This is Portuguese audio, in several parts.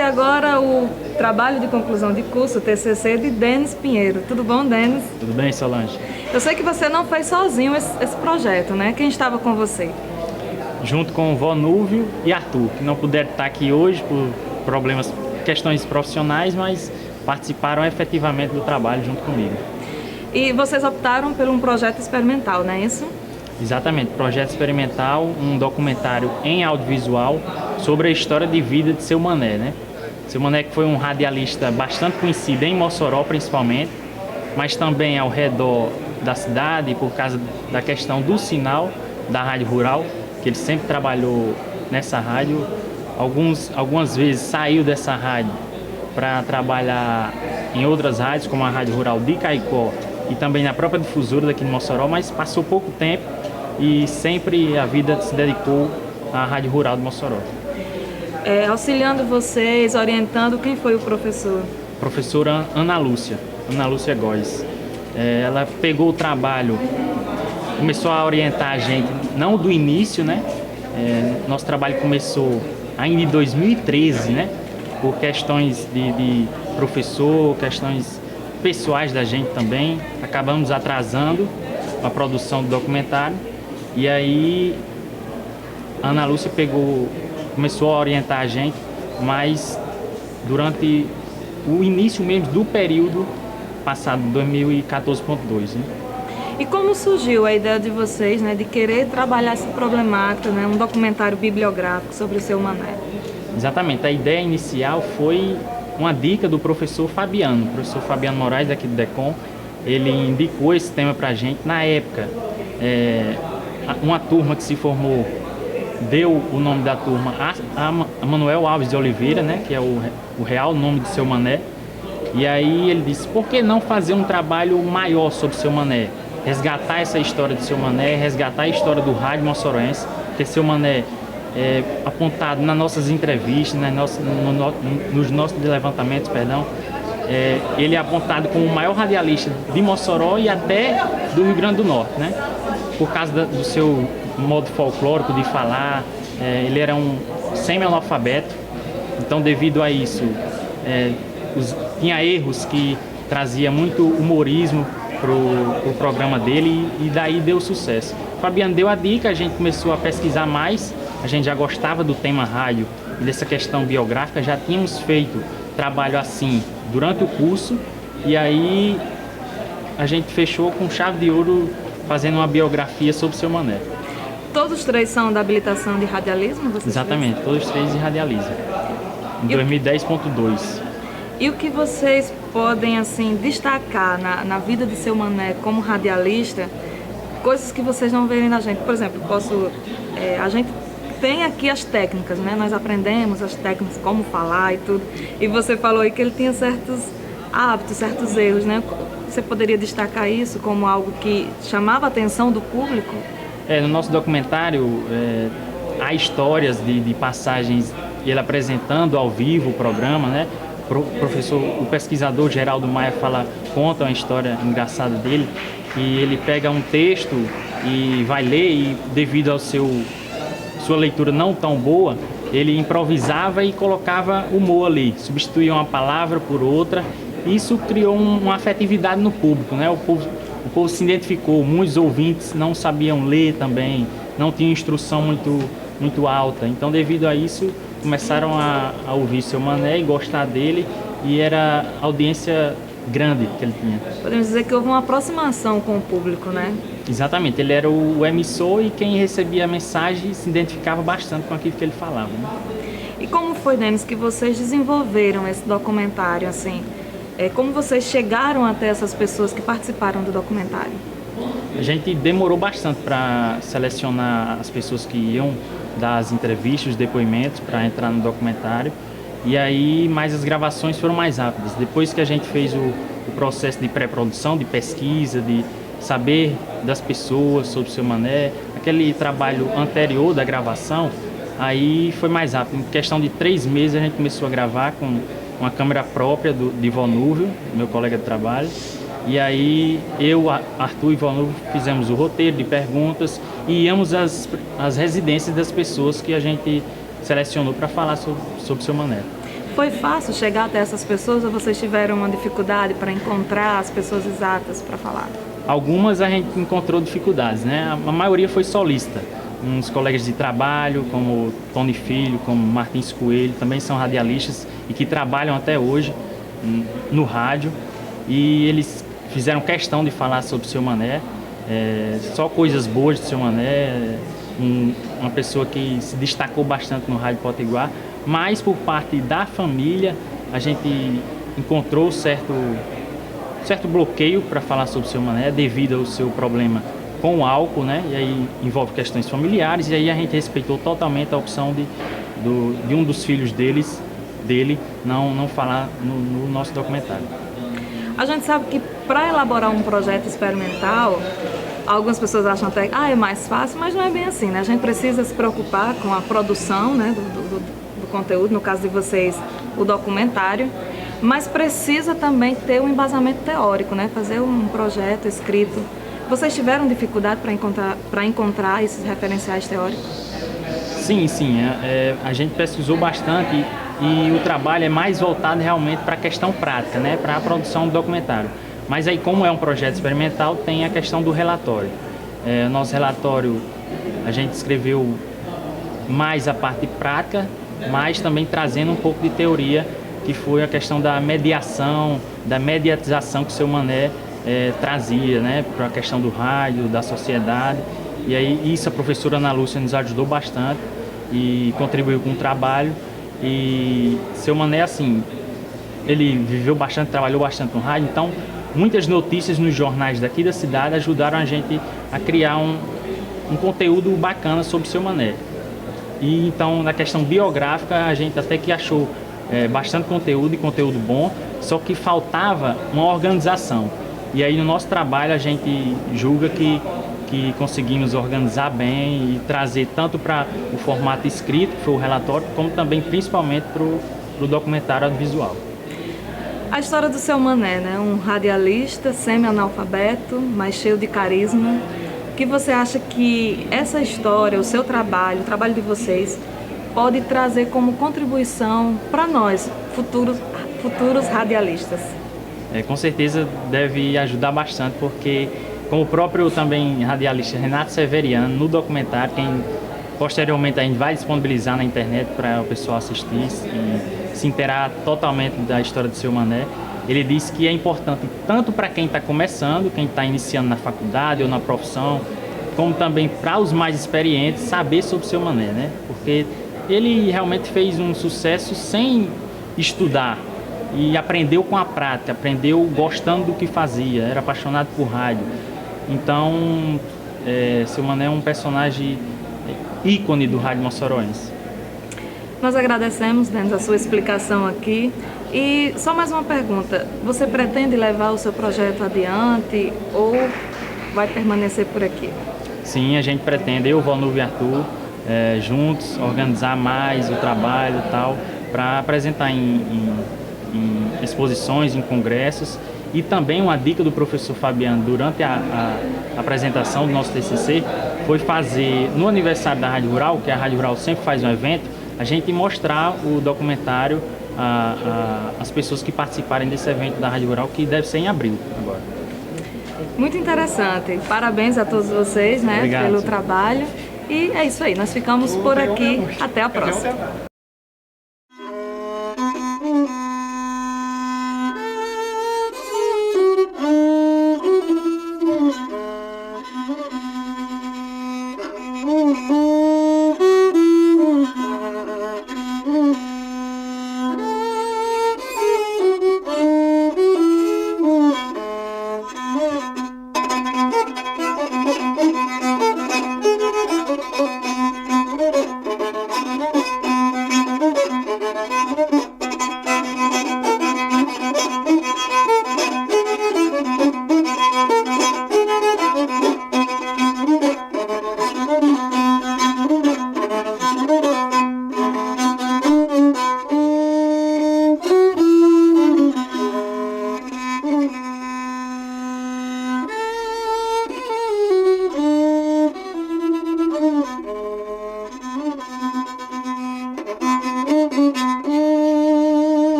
conhecer agora o trabalho de conclusão de curso, TCC, de Denis Pinheiro. Tudo bom, Denis? Tudo bem, Solange? Eu sei que você não fez sozinho esse projeto, né? Quem estava com você? Junto com o Vonúvio e Arthur, que não puderam estar aqui hoje por problemas, questões profissionais, mas participaram efetivamente do trabalho junto comigo. E vocês optaram por um projeto experimental, não é isso? Exatamente, projeto experimental, um documentário em audiovisual sobre a história de vida de Seu Mané, né? Seu Mané que foi um radialista bastante conhecido em Mossoró principalmente, mas também ao redor da cidade por causa da questão do sinal da rádio rural, que ele sempre trabalhou nessa rádio. Algumas vezes saiu dessa rádio para trabalhar em outras rádios, como a Rádio Rural de Caicó e também na própria difusora daqui de Mossoró, mas passou pouco tempo e sempre a vida se dedicou à Rádio Rural de Mossoró. Auxiliando vocês, orientando, quem foi o professor? Professora Ana Lúcia Góes. Ela pegou o trabalho, começou a orientar a gente, não do início, né? Nosso trabalho começou ainda em 2013, né? Por questões de professor, questões pessoais da gente também, acabamos atrasando a produção do documentário. E aí a Ana Lúcia começou a orientar a gente, mas durante o início mesmo do período passado, 2014.2, né? E como surgiu a ideia de vocês, né, de querer trabalhar essa problemática, né, um documentário bibliográfico sobre o Seu Mané? Exatamente, a ideia inicial foi uma dica do professor Fabiano Moraes, daqui do DECOM. Ele indicou esse tema para a gente. Na época, uma turma que se formou deu o nome da turma a Manuel Alves de Oliveira, né, que é o real nome de Seu Mané. E aí ele disse, por que não fazer um trabalho maior sobre Seu Mané? Resgatar essa história de Seu Mané, resgatar a história do rádio moçoroense, ter Seu Mané apontado nas nossas entrevistas, nos nossos levantamentos, perdão. Ele é apontado como o maior radialista de Mossoró e até do Rio Grande do Norte, né? Por causa do seu modo folclórico de falar. Ele era um semi-analfabeto, então devido a isso tinha erros que trazia muito humorismo pro programa dele e daí deu sucesso. O Fabiano deu a dica, a gente começou a pesquisar mais, a gente já gostava do tema rádio e dessa questão biográfica, já tínhamos feito trabalho assim durante o curso e aí a gente fechou com chave de ouro fazendo uma biografia sobre Seu Mané. Todos os três são da habilitação de radialismo? Exatamente, todos os três de radialismo, em 2010.2. E o que vocês podem assim destacar na vida de Seu Mané como radialista, coisas que vocês não veem na gente? Por exemplo, a gente tem aqui as técnicas, né? Nós aprendemos as técnicas, como falar e tudo. E você falou aí que ele tinha certos hábitos, certos erros, né? Você poderia destacar isso como algo que chamava a atenção do público? No nosso documentário há histórias de passagens, ele apresentando ao vivo o programa, né? O pesquisador Geraldo Maia conta uma história engraçada dele, que ele pega um texto e vai ler e devido ao sua leitura não tão boa, ele improvisava e colocava humor ali, substituía uma palavra por outra. Isso criou uma afetividade no público, né? O povo se identificou, muitos ouvintes não sabiam ler também, não tinham instrução muito alta, então devido a isso começaram a ouvir Seu Mané e gostar dele, e era audiência grande que ele tinha. Podemos dizer que houve uma aproximação com o público, né? Exatamente, ele era o emissor e quem recebia a mensagem se identificava bastante com aquilo que ele falava, né? E como foi, Denis, que vocês desenvolveram esse documentário, assim? Como vocês chegaram até essas pessoas que participaram do documentário? A gente demorou bastante para selecionar as pessoas que iam dar as entrevistas, os depoimentos para entrar no documentário. E aí, mas as gravações foram mais rápidas. Depois que a gente fez o processo de pré-produção, de pesquisa, de saber das pessoas sobre Seu Mané, aquele trabalho anterior da gravação, aí foi mais rápido. Em questão de 3 meses a gente começou a gravar com uma câmera própria de Vonúvio, meu colega de trabalho. E aí eu, Arthur e Vonúvio fizemos o roteiro de perguntas e íamos às residências das pessoas que a gente selecionou para falar sobre Seu Mané. Foi fácil chegar até essas pessoas ou vocês tiveram uma dificuldade para encontrar as pessoas exatas para falar? Algumas a gente encontrou dificuldades, né? A maioria foi solista. Uns colegas de trabalho, como Tony Filho, como Martins Coelho, também são radialistas e que trabalham até hoje no rádio. E eles fizeram questão de falar sobre o Seu Mané, só coisas boas do Seu Mané, uma pessoa que se destacou bastante no Rádio Potiguar, mas por parte da família a gente encontrou certo bloqueio para falar sobre o Seu Mané devido ao seu problema com o álcool, né? E aí envolve questões familiares, e aí a gente respeitou totalmente a opção de um dos filhos dele não falar no nosso documentário. A gente sabe que para elaborar um projeto experimental, algumas pessoas acham até que é mais fácil, mas não é bem assim, né? A gente precisa se preocupar com a produção, né, do conteúdo, no caso de vocês, o documentário, mas precisa também ter um embasamento teórico, né? Fazer um projeto escrito. Vocês tiveram dificuldade para encontrar esses referenciais teóricos? Sim. A gente pesquisou bastante e o trabalho é mais voltado realmente para a questão prática, né? Para a produção do documentário. Mas aí, como é um projeto experimental, tem a questão do relatório. Nosso relatório, a gente escreveu mais a parte prática, mas também trazendo um pouco de teoria, que foi a questão da mediação, da mediatização que o Seu Mané trazia, né, para a questão do rádio, da sociedade. E aí isso a professora Ana Lúcia nos ajudou bastante e contribuiu com o trabalho. E Seu Mané, assim, ele viveu bastante, trabalhou bastante no rádio, então muitas notícias nos jornais daqui da cidade ajudaram a gente a criar um conteúdo bacana sobre Seu Mané. E então, na questão biográfica, a gente até que achou bastante conteúdo e conteúdo bom, só que faltava uma organização. E aí no nosso trabalho a gente julga que conseguimos organizar bem e trazer tanto para o formato escrito, que foi o relatório, como também principalmente para o documentário audiovisual. A história do Seu Mané, né? Um radialista semi-analfabeto, mas cheio de carisma. O que você acha que essa história, o seu trabalho, o trabalho de vocês, pode trazer como contribuição para nós, futuros radialistas? Com certeza deve ajudar bastante, porque como o próprio também radialista Renato Severiano, no documentário, quem posteriormente a gente vai disponibilizar na internet para o pessoal assistir e se inteirar totalmente da história do Seu Mané, ele disse que é importante tanto para quem está começando, quem está iniciando na faculdade ou na profissão, como também para os mais experientes saber sobre o Seu Mané, né? Porque ele realmente fez um sucesso sem estudar e aprendeu com a prática, aprendeu gostando do que fazia, era apaixonado por rádio. Então, Seu Mané é um personagem ícone do rádio moçoroense. Nós agradecemos, Denis, a sua explicação aqui. E só mais uma pergunta, você pretende levar o seu projeto adiante ou vai permanecer por aqui? Sim, a gente pretende, eu, Valnuvo e Arthur, juntos, organizar mais o trabalho e tal, para apresentar em exposições, em congressos. E também uma dica do professor Fabiano durante a apresentação do nosso TCC foi fazer, no aniversário da Rádio Rural, que a Rádio Rural sempre faz um evento, a gente mostrar o documentário às pessoas que participarem desse evento da Rádio Rural, que deve ser em abril agora. Muito interessante. Parabéns a todos vocês, né, Obrigado, pelo trabalho. E é isso aí, nós ficamos por aqui. Até a próxima.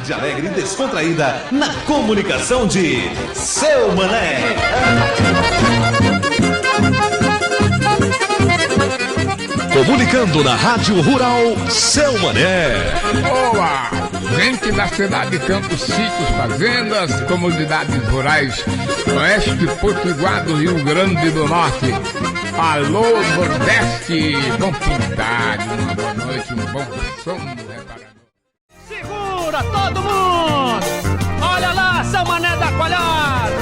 tarde alegre e descontraída na comunicação de Seu Mané. Comunicando na Rádio Rural Seu Mané. Olá, gente da cidade de Campos, sítios, fazendas, comunidades rurais, oeste potiguar do Rio Grande do Norte. Alô, Nordeste, bom pintado, uma boa noite, um bom sono reparador. Segura todo mundo! Olha lá, São Mané da Coalhada!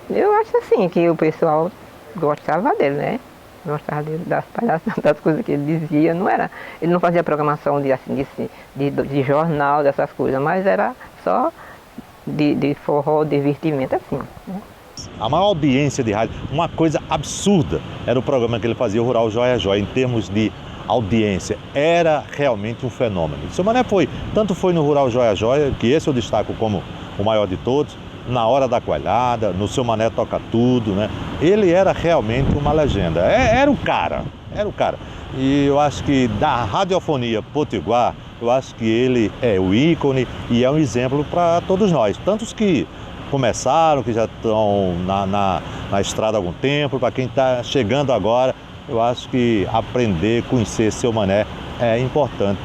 Eu acho assim que o pessoal gostava dele, né? Gostava dele, das palhaçadas, das coisas que ele dizia. Não era, ele não fazia programação de jornal, dessas coisas, mas era só de forró, divertimento, assim, né? A maior audiência de rádio, uma coisa absurda, era o programa que ele fazia, o Rural Joia Joia, em termos de audiência. Era realmente um fenômeno. O Seu Mané tanto foi no Rural Joia Joia, que esse eu destaco como o maior de todos, na Hora da Coalhada, no Seu Mané Toca Tudo, né? Ele era realmente uma legenda, era o cara. E eu acho que da radiofonia potiguar, eu acho que ele é o ícone e é um exemplo para todos nós, tantos que começaram, que já estão na estrada há algum tempo, para quem está chegando agora, eu acho que aprender, conhecer Seu Mané é importante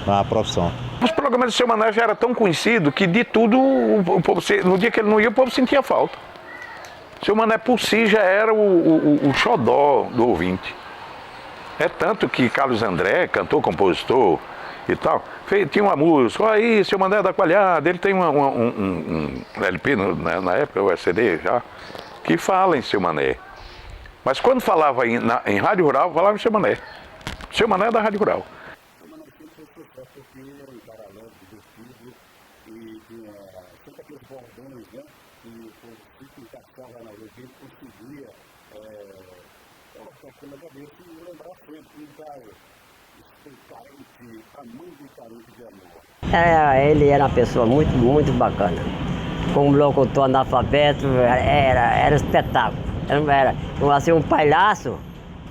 na profissão. Os programas de Seu Mané já eram tão conhecidos que de tudo, o povo, no dia que ele não ia, o povo sentia falta. Seu Mané por si já era o xodó do ouvinte. É tanto que Carlos André, cantor, compositor e tal, tinha uma música, olha aí, Seu Mané da Coalhada, ele tem um LP na época, o CD já, que fala em Seu Mané. Mas quando falava em Rádio Rural, falava em Seu Mané. Seu Mané é da Rádio Rural. Ele era uma pessoa muito bacana. Como locutor analfabeto, era espetáculo. Era assim, um palhaço,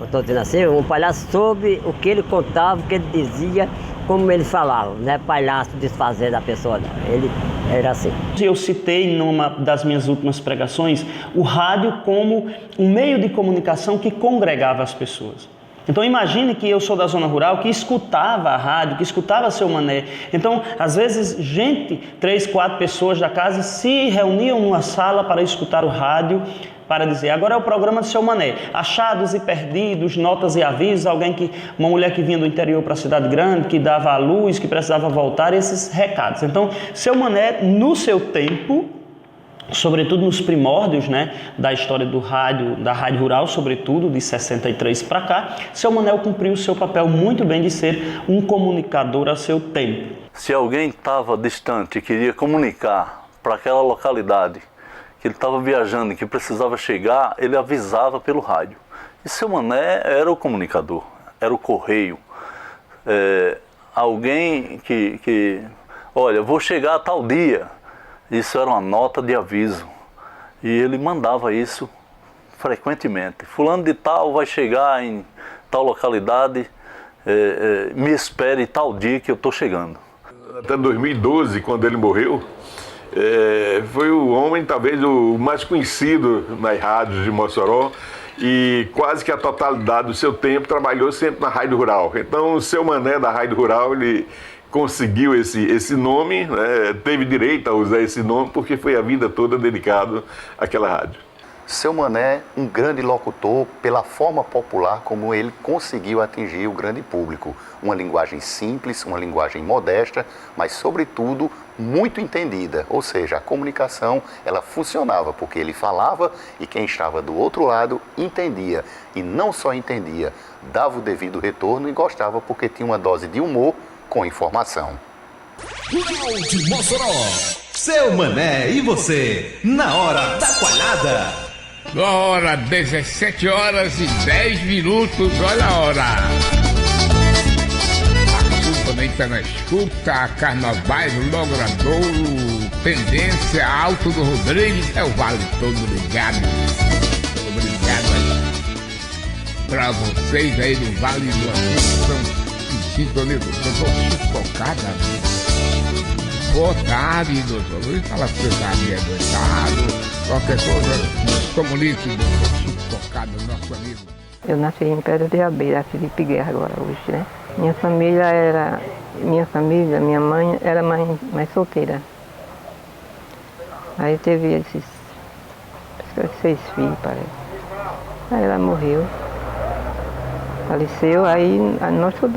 eu estou dizendo assim, um palhaço soube o que ele contava, o que ele dizia, como ele falava, não é palhaço desfazer da pessoa, não. Ele era assim. Eu citei numa das minhas últimas pregações o rádio como um meio de comunicação que congregava as pessoas. Então imagine que eu sou da zona rural, que escutava a rádio, que escutava Seu Mané. Então, às vezes, 3, 4 pessoas da casa se reuniam numa sala para escutar o rádio, para dizer, agora é o programa de Seu Mané. Achados e perdidos, notas e avisos, uma mulher que vinha do interior para a cidade grande, que dava a luz, que precisava voltar, esses recados. Então, Seu Mané, no seu tempo, sobretudo nos primórdios, né, da história da Rádio Rural, sobretudo de 63 para cá, Seu Mané cumpriu o seu papel muito bem de ser um comunicador a seu tempo. Se alguém estava distante e queria comunicar para aquela localidade que ele estava viajando e que precisava chegar, ele avisava pelo rádio. E Seu Mané era o comunicador, era o correio. Alguém que olha, vou chegar a tal dia. Isso era uma nota de aviso e ele mandava isso frequentemente. Fulano de tal vai chegar em tal localidade, me espere tal dia que eu estou chegando. Até 2012, quando ele morreu, foi o homem talvez o mais conhecido nas rádios de Mossoró e quase que a totalidade do seu tempo trabalhou sempre na Rádio Rural. Então o Seu Mané da Rádio Rural, ele conseguiu esse nome, né? Teve direito a usar esse nome porque foi a vida toda dedicado àquela rádio. Seu Mané, um grande locutor pela forma popular como ele conseguiu atingir o grande público. Uma linguagem simples, uma linguagem modesta, mas sobretudo muito entendida. Ou seja, a comunicação ela funcionava porque ele falava e quem estava do outro lado entendia. E não só entendia, dava o devido retorno e gostava porque tinha uma dose de humor com informação. Rural de Mossoró, Seu Mané e você, na Hora da Coalhada. Agora, 17 horas e 10 minutos, olha a hora. A também está na escuta, Carnavais, Logradouro, Tendência, Alto do Rodrigues, é o Vale todo ligado. Obrigado aí pra vocês aí do Vale do Assunção. sintonia do doutor Chico Cocada. Boa tarde, doutor Luiz. Fala se você aí aguentado. Qualquer coisa, comunique, doutor Chico Cocada, nosso amigo. Eu nasci em Pedra de Abelha, Felipe Guerra agora hoje, né? Minha mãe era mãe solteira. Aí teve esses 6 filhos, parece. Aí ela morreu, faleceu, aí nós todos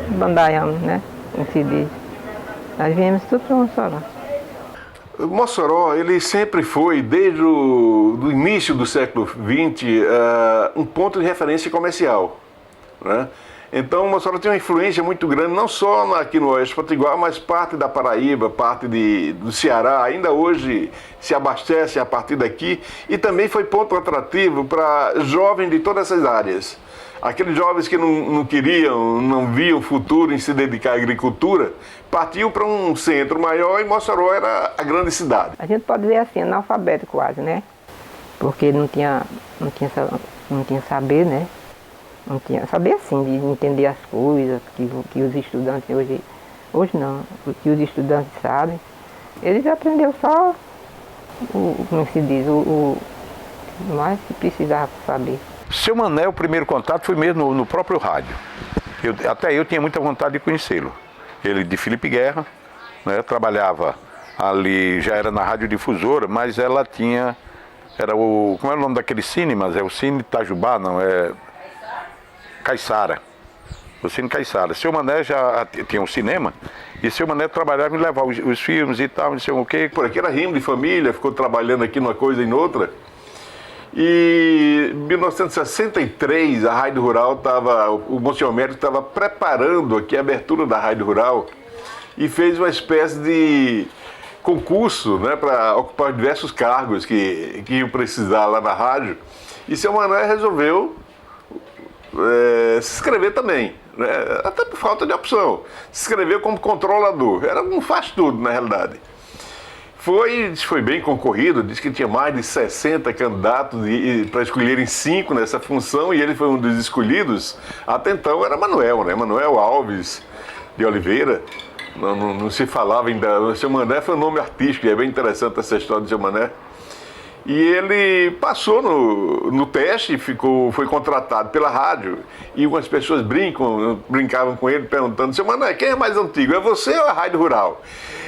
bandaiamos, né? Em Cidade. Aí viemos tudo para Mossoró. Mossoró, ele sempre foi, desde o início do século XX, um ponto de referência comercial, né? Então, Mossoró tem uma influência muito grande, não só aqui no Oeste Potiguar, mas parte da Paraíba, parte do Ceará, ainda hoje se abastece a partir daqui, e também foi ponto atrativo para jovens de todas essas áreas. Aqueles jovens que não queriam, não viam futuro em se dedicar à agricultura, partiu para um centro maior e Mossoró era a grande cidade. A gente pode dizer assim, analfabeto quase, né? Porque não tinha saber, né? Não tinha saber assim, de entender as coisas que os estudantes hoje não, que os estudantes sabem. Eles aprenderam só como se diz, o mais que precisava saber. Seu Mané, o primeiro contato foi mesmo no próprio rádio. Até eu tinha muita vontade de conhecê-lo. Ele de Felipe Guerra, né, trabalhava ali, já era na radiodifusora, mas ela tinha, como é o nome daqueles cinemas? É o Cine Itajubá, não, é Caiçara. O Cine Caiçara. Seu Mané já tinha um cinema, e seu Mané trabalhava em levar os filmes e tal, não sei o quê. Por aqui era rimo de família, ficou trabalhando aqui numa coisa e noutra. E em 1963 a Rádio Rural o Monsenhor Médico estava preparando aqui a abertura da Rádio Rural e fez uma espécie de concurso, né, para ocupar diversos cargos que iam precisar lá na rádio. E seu Mané resolveu se inscrever também, né, até por falta de opção. Se inscreveu como controlador, era um faz-tudo na realidade. Foi bem concorrido, diz que tinha mais de 60 candidatos para escolherem 5 nessa função, e ele foi um dos escolhidos. Até então era Manuel, né? Manuel Alves de Oliveira. Não se falava ainda. O seu Mané foi um nome artístico, e é bem interessante essa história do seu Mané. E ele passou no teste, foi contratado pela rádio, e algumas pessoas brincavam com ele, perguntando: seu Mané, quem é mais antigo, é você ou a Rádio Rural?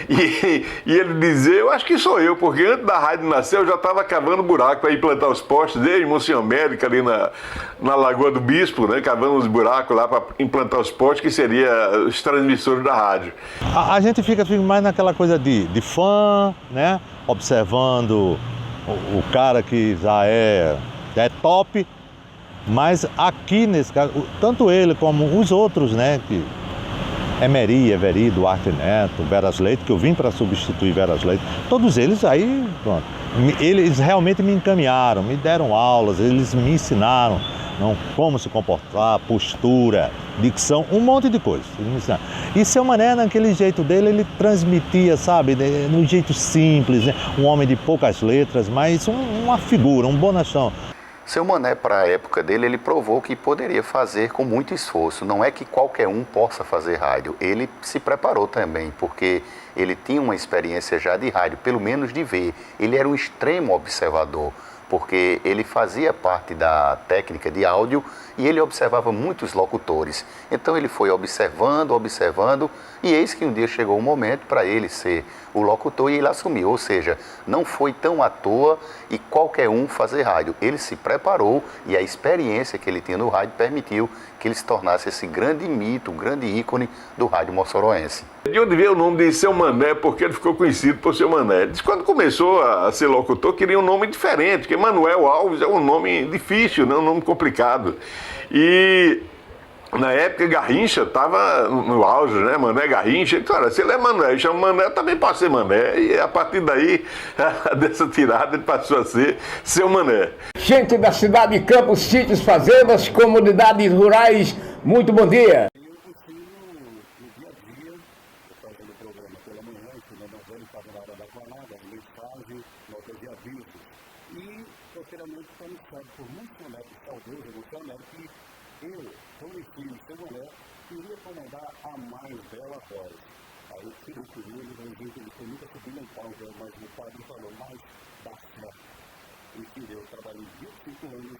E ele dizia: eu acho que sou eu, porque antes da rádio nascer eu já estava cavando buraco para implantar os postes, desde Monsenhor América, ali na Lagoa do Bispo, né, cavando os buracos lá para implantar os postes, que seriam os transmissores da rádio. A gente fica mais naquela coisa de fã, né, observando o cara que já é top, mas aqui nesse caso, tanto ele como os outros, né, que Everi, Duarte Neto, Veras Leite, que eu vim para substituir Veras Leite, todos eles aí, pronto, eles realmente me encaminharam, me deram aulas, eles me ensinaram como se comportar, postura, dicção, um monte de coisas. E seu Mané, naquele jeito dele, ele transmitia, sabe, num jeito simples, né? Um homem de poucas letras, mas uma figura, um bonachão. Seu Mané, para a época dele, ele provou que poderia fazer com muito esforço. Não é que qualquer um possa fazer rádio. Ele se preparou também, porque ele tinha uma experiência já de rádio, pelo menos de ver. Ele era um extremo observador, porque ele fazia parte da técnica de áudio e ele observava muitos locutores. Então ele foi observando, e eis que um dia chegou o momento para ele ser o locutor e ele assumiu. Ou seja, não foi tão à toa e qualquer um fazer rádio. Ele se preparou e a experiência que ele tinha no rádio permitiu que ele se tornasse esse grande mito, um grande ícone do rádio moçoroense. De onde veio o nome de Seu Mané, porque ele ficou conhecido por Seu Mané. Diz que quando começou a ser locutor, queria um nome diferente, porque Manuel Alves é um nome difícil, né? Um nome complicado. E na época Garrincha estava no auge, né? Mané Garrincha. Cara, se ele é Mané e chama Mané, também pode ser Mané. E a partir daí, dessa tirada, ele passou a ser Seu Mané. Gente da cidade de Campos, sítios, fazendas, comunidades rurais, muito bom dia. eu conheci o seu Mané, queria comandar a mais bela voz. Aí eu tive com ele, ele foi nunca subindo em palco, mas o padre falou, mais basta. Enfim, eu trabalhei 25 anos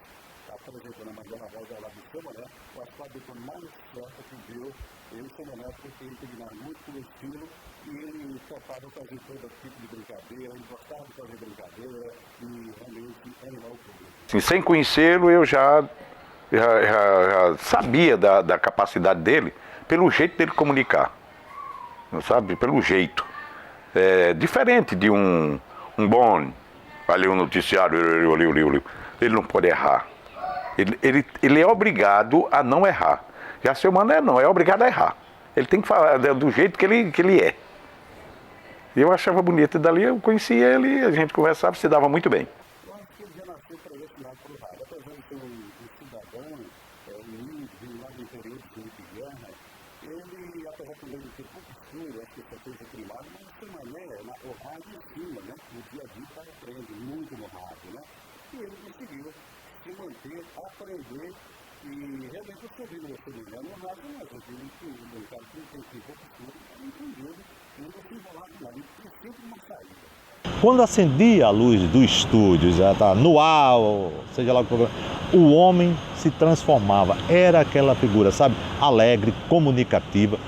apresentando a mais bela voz ao lado do seu Mané, eu acho que a pessoa mais certa que deu, eu seu Mané, porque ele combinava muito com o estilo, e ele topava fazer todo tipo de brincadeira, ele gostava de fazer brincadeira, e realmente animar o público. Assim, sem conhecê-lo, eu já sabia da capacidade dele, pelo jeito dele comunicar, sabe? Pelo jeito. É diferente de um bom, ali um noticiário, ele não pode errar. Ele é obrigado a não errar. Já seu Mané não, é obrigado a errar. Ele tem que falar do jeito que ele é. E eu achava bonito, e dali eu conhecia ele, a gente conversava, se dava muito bem. Eu acho que ele já nasceu para esse lado para o rádio. Apesar de ser um cidadão, humilde, lá do interior de guerra, ele, apesar também de ter pouco estudo, acho que só fez o primário, mas o seu Mané, o rádio ensina, né? No dia a dia está aprendendo muito no rádio, né? E ele conseguiu se manter, aprender, e realmente você viu o seu Mané no rádio, mas eu vi um cara que tem pouco estudo, ele entendeu. Quando acendia a luz do estúdio, já está no ar, seja lá o programa, o homem se transformava, era aquela figura, sabe, alegre, comunicativa,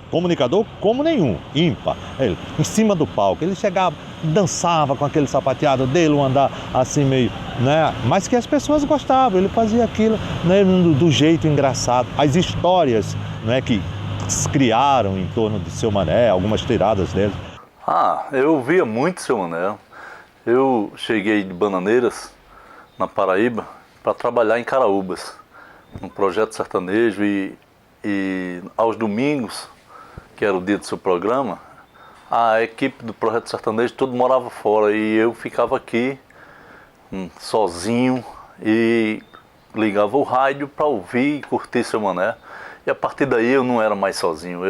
comunicador como nenhum, ímpar. Ele, em cima do palco, ele chegava, dançava com aquele sapateado dele, um andar assim meio, né, mas que as pessoas gostavam, ele fazia aquilo, né, do jeito engraçado. As histórias, né, que se criaram em torno de seu Mané, algumas tiradas dele. Eu via muito seu Mané. Eu cheguei de Bananeiras, na Paraíba, para trabalhar em Caraúbas, num projeto sertanejo, e aos domingos, que era o dia do seu programa, a equipe do projeto sertanejo todo morava fora e eu ficava aqui sozinho e ligava o rádio para ouvir e curtir seu Mané. E a partir daí eu não era mais sozinho,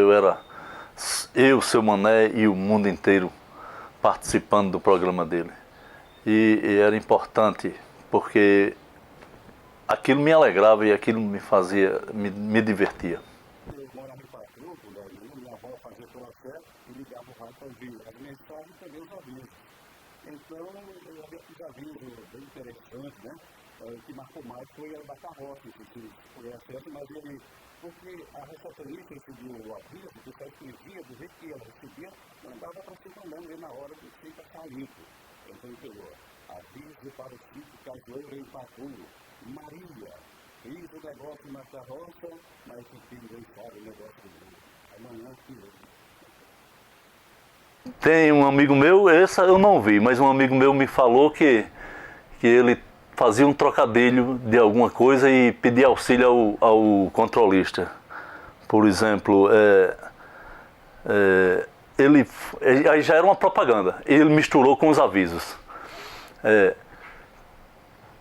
eu, seu Mané e o mundo inteiro participando do programa dele. E era importante porque aquilo me alegrava e aquilo me fazia, me divertia. Eu morava em Patrulho, minha avó fazia pela fé e ligava o rádio para ouvir as mensagens e também os avisos. Então, eu havia esses avisos bem interessantes, né? O que marcou mais foi a da carroça, que foi acesso, mas ele... Porque a recepcionista recebia o aviso, que só escrevia do jeito que ela recebia, não dava para se mandando na hora de ficar saindo. Então ele pegou, aviso para o sítio Cajueiro em Patrulho, Maria, fiz o negócio na carroça, mas o filho não sabe o negócio do mundo. Amanhã, filho. Tem um amigo meu, essa eu não vi, mas um amigo meu me falou que ele fazia um trocadilho de alguma coisa e pedia auxílio ao controlista. Por exemplo, aí já era uma propaganda, ele misturou com os avisos.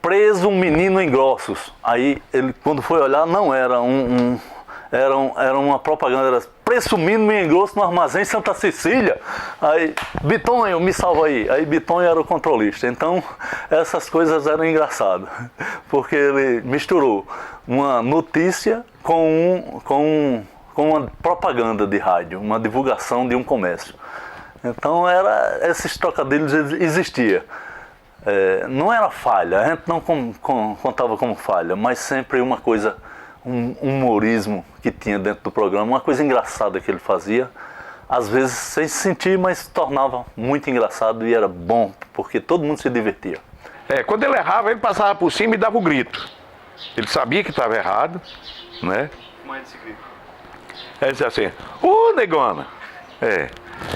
Preso um menino em Grossos. Aí ele, quando foi olhar, não era era uma propaganda, era presumindo em grosso no armazém Santa Cecília. Aí, Bitonho, me salva aí. Aí Bitonho era o controlista. Então, essas coisas eram engraçadas, porque ele misturou uma notícia com uma propaganda de rádio, uma divulgação de um comércio. Então, esses trocadilhos existiam. Não era falha, a gente não contava como falha, mas sempre uma coisa, um humorismo que tinha dentro do programa, uma coisa engraçada que ele fazia, às vezes sem se sentir, mas se tornava muito engraçado e era bom, porque todo mundo se divertia. Quando ele errava, ele passava por cima e dava o grito. Ele sabia que estava errado, né? Como é esse grito? Ele dizia assim, negona!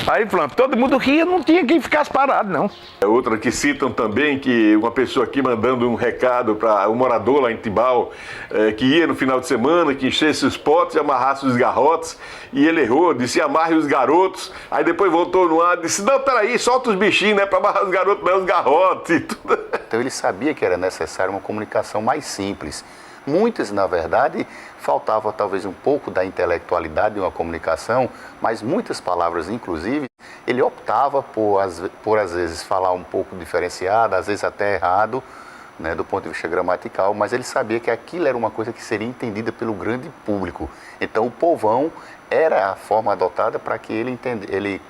Aí pronto, todo mundo ria, não tinha quem ficasse parado, não. Outra que citam também que uma pessoa aqui mandando um recado para um morador lá em Tibau, que ia no final de semana, que enchesse os potes e amarrasse os garrotes, e ele errou, disse amarre os garotos, aí depois voltou no ar, disse, não, peraí, solta os bichinhos, né, para amarrar os garotos, não, os garrotes e tudo. Então ele sabia que era necessário uma comunicação mais simples. Muitas, na verdade, faltava talvez um pouco da intelectualidade de uma comunicação, mas muitas palavras, inclusive, ele optava por às vezes falar um pouco diferenciado, às vezes até errado, né, do ponto de vista gramatical, mas ele sabia que aquilo era uma coisa que seria entendida pelo grande público. Então o povão era a forma adotada para que ele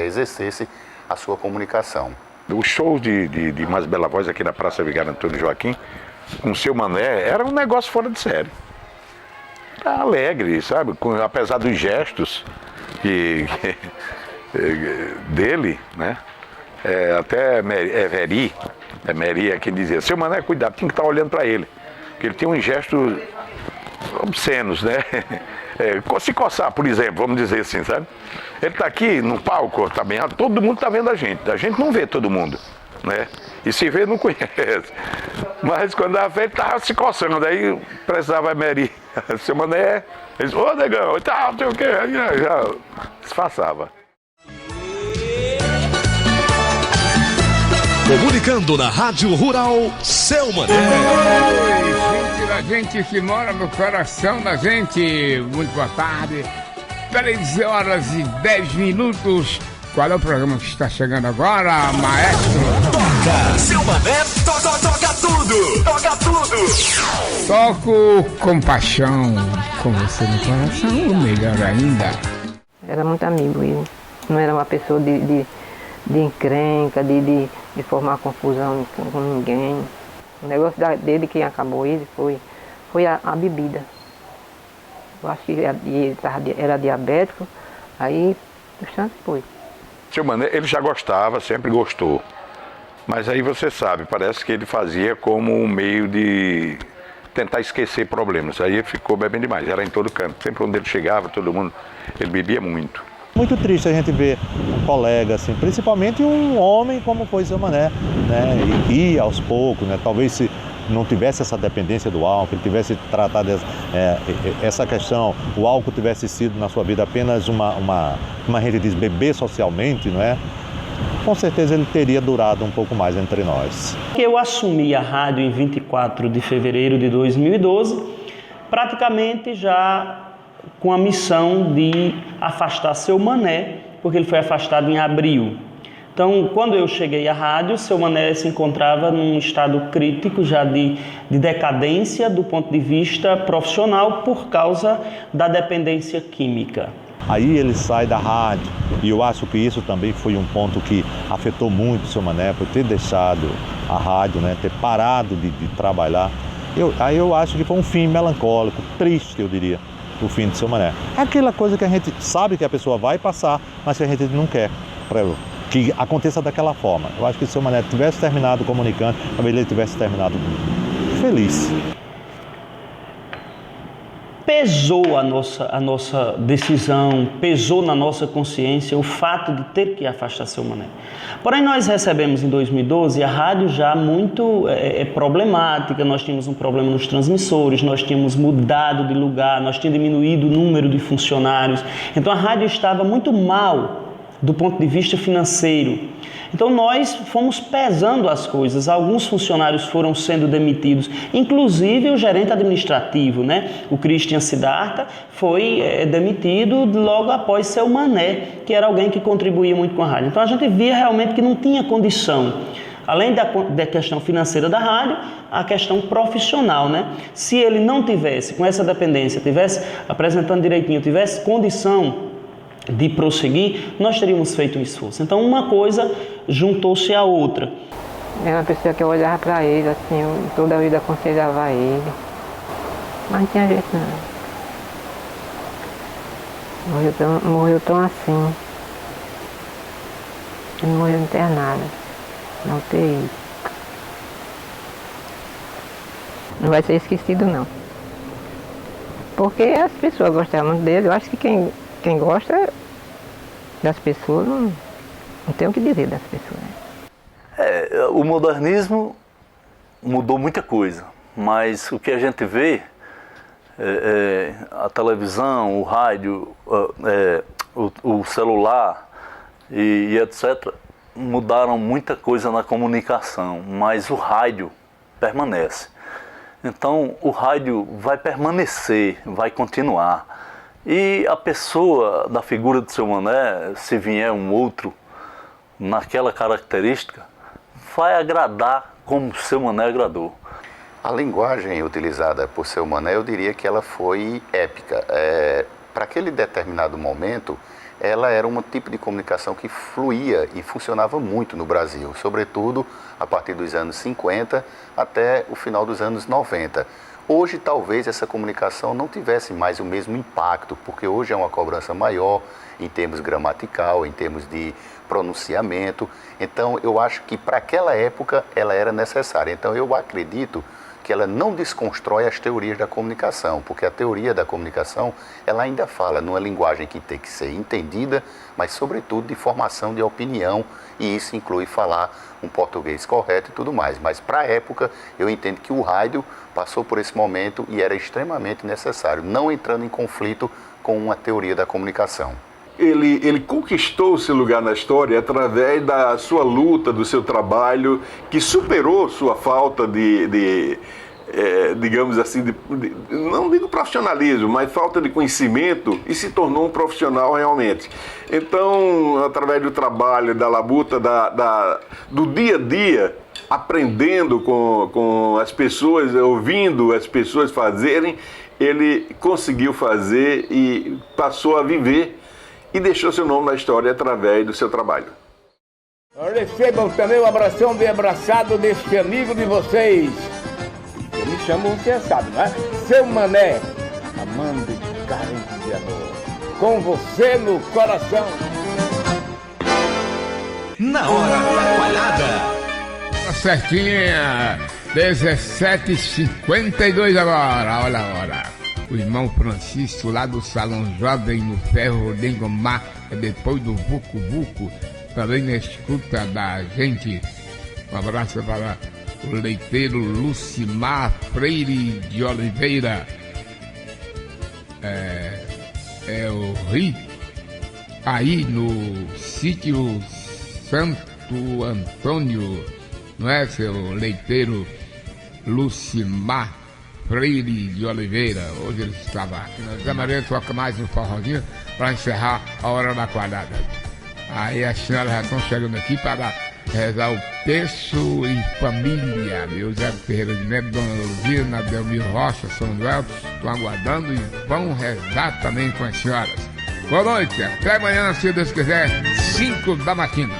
exercesse a sua comunicação. Os shows de Mais Bela Voz aqui na Praça Vigário Antônio Joaquim, com o Seu Mané, era um negócio fora de série. Era alegre, sabe? Apesar dos gestos dele, né? Até Meri é quem dizia, Seu Mané, cuidado, tem que estar olhando para ele. Porque ele tinha uns gestos obscenos, né? Se coçar, por exemplo, vamos dizer assim, sabe? Ele está aqui no palco, tá bem, todo mundo está vendo a gente não vê todo mundo, né? E se vê, não conhece. Mas quando a velha estava se coçando, aí precisava Meri, Seu Mané, ele disse, ô negão, tal, não sei o quê, aí já disfarçava. Comunicando na Rádio Rural, Seu Mané. Gente da gente que mora no coração da gente. Muito boa tarde. 13h10. Qual é o programa que está chegando agora, maestro? Toca! Seu Mané toca tudo! Toca tudo! Toco com paixão. Com você no coração, ou melhor ainda. Era muito amigo ele. Não era uma pessoa de encrenca, de formar confusão com ninguém. O negócio dele que acabou ele foi a bebida. Eu acho que ele era diabético, aí o chance foi. Seu Mané, ele já gostava, sempre gostou. Mas aí você sabe, parece que ele fazia como um meio de tentar esquecer problemas. Aí ele ficou bebendo demais, era em todo canto. Sempre onde ele chegava, todo mundo, ele bebia muito. Muito triste a gente ver um colega, assim, principalmente um homem como foi Seu Mané, né? E ir aos poucos, né? Talvez se não tivesse essa dependência do álcool, ele tivesse tratado essa questão, o álcool tivesse sido na sua vida apenas como a gente diz, beber socialmente, não é? Com certeza ele teria durado um pouco mais entre nós. Eu assumi a rádio em 24 de fevereiro de 2012, praticamente já com a missão de afastar Seu Mané, porque ele foi afastado em abril. Então, quando eu cheguei à rádio, Seu Mané se encontrava num estado crítico já de decadência do ponto de vista profissional por causa da dependência química. Aí ele sai da rádio e eu acho que isso também foi um ponto que afetou muito Seu Mané, por ter deixado a rádio, né, ter parado de trabalhar. Aí eu acho que foi um fim melancólico, triste, eu diria, o fim de Seu Mané. É aquela coisa que a gente sabe que a pessoa vai passar, mas que a gente não quer que aconteça daquela forma. Eu acho que se Seu Mané tivesse terminado comunicando, talvez ele tivesse terminado feliz. Pesou a nossa decisão, pesou na nossa consciência o fato de ter que afastar Seu Mané. Porém, nós recebemos em 2012 a rádio já muito problemática, nós tínhamos um problema nos transmissores, nós tínhamos mudado de lugar, nós tínhamos diminuído o número de funcionários. Então a rádio estava muito mal do ponto de vista financeiro. Então nós fomos pesando as coisas, alguns funcionários foram sendo demitidos, inclusive o gerente administrativo, né? O Christian Siddhartha foi demitido logo após Seu Mané, que era alguém que contribuía muito com a rádio. Então a gente via realmente que não tinha condição, além da questão financeira da rádio, a questão profissional, né? Se ele não tivesse, com essa dependência, tivesse apresentando direitinho, tivesse condição de prosseguir, nós teríamos feito um esforço. Então uma coisa juntou-se à outra. Era uma pessoa que eu olhava para ele, assim, eu toda a vida aconselhava ele. Mas não tinha jeito não. Morreu tão assim. Ele morreu internado, na UTI. Não vai ser esquecido não. Porque as pessoas gostavam muito dele, eu acho que quem gosta das pessoas não tem o que dizer das pessoas. O modernismo mudou muita coisa, mas o que a gente vê, a televisão, o rádio, o celular e etc., mudaram muita coisa na comunicação, mas o rádio permanece. Então o rádio vai permanecer, vai continuar. E a pessoa da figura de Seu Mané, se vier um outro naquela característica, vai agradar como Seu Mané agradou? A linguagem utilizada por Seu Mané, eu diria que ela foi épica. Para aquele determinado momento, ela era um tipo de comunicação que fluía e funcionava muito no Brasil, sobretudo a partir dos anos 50 até o final dos anos 90. Hoje, talvez, essa comunicação não tivesse mais o mesmo impacto, porque hoje é uma cobrança maior em termos gramatical, em termos de pronunciamento. Então, eu acho que para aquela época ela era necessária. Então, eu acredito que ela não desconstrói as teorias da comunicação, porque a teoria da comunicação, ela ainda fala numa linguagem que tem que ser entendida, mas sobretudo de formação de opinião, e isso inclui falar um português correto e tudo mais. Mas para a época, eu entendo que o rádio passou por esse momento e era extremamente necessário, não entrando em conflito com uma teoria da comunicação. Ele conquistou o seu lugar na história através da sua luta, do seu trabalho, que superou sua falta digamos assim, não digo profissionalismo, mas falta de conhecimento, e se tornou um profissional realmente. Então, através do trabalho, da labuta, do dia a dia, aprendendo com as pessoas, ouvindo as pessoas fazerem, ele conseguiu fazer e passou a viver e deixou seu nome na história através do seu trabalho. Recebam também o abração bem abraçado deste amigo de vocês. Eu me chamo, você sabe, não é? Seu Mané, amando e carente de amor. Com você no coração. Na hora da Coalhada. Certinha, 17h52 agora, olha a hora. O irmão Francisco, lá do Salão Jovem, no Ferro de Engomar, depois do Vucu Vucu, também na escuta da gente. Um abraço para o leiteiro Lucimar Freire de Oliveira. É o Rio, aí no sítio Santo Antônio, não é, seu leiteiro Lucimar Freire de Oliveira? Hoje ele estava aqui. Zé Maria toca mais um forrozinho para encerrar a hora da coalhada. Aí as senhoras já estão chegando aqui para rezar o terço em família. Meu Zé Ferreira de Neto, Dona Luzina, Delmir Rocha, São Joel, estão aguardando e vão rezar também com as senhoras. Boa noite, até amanhã, se Deus quiser, 5 da matina.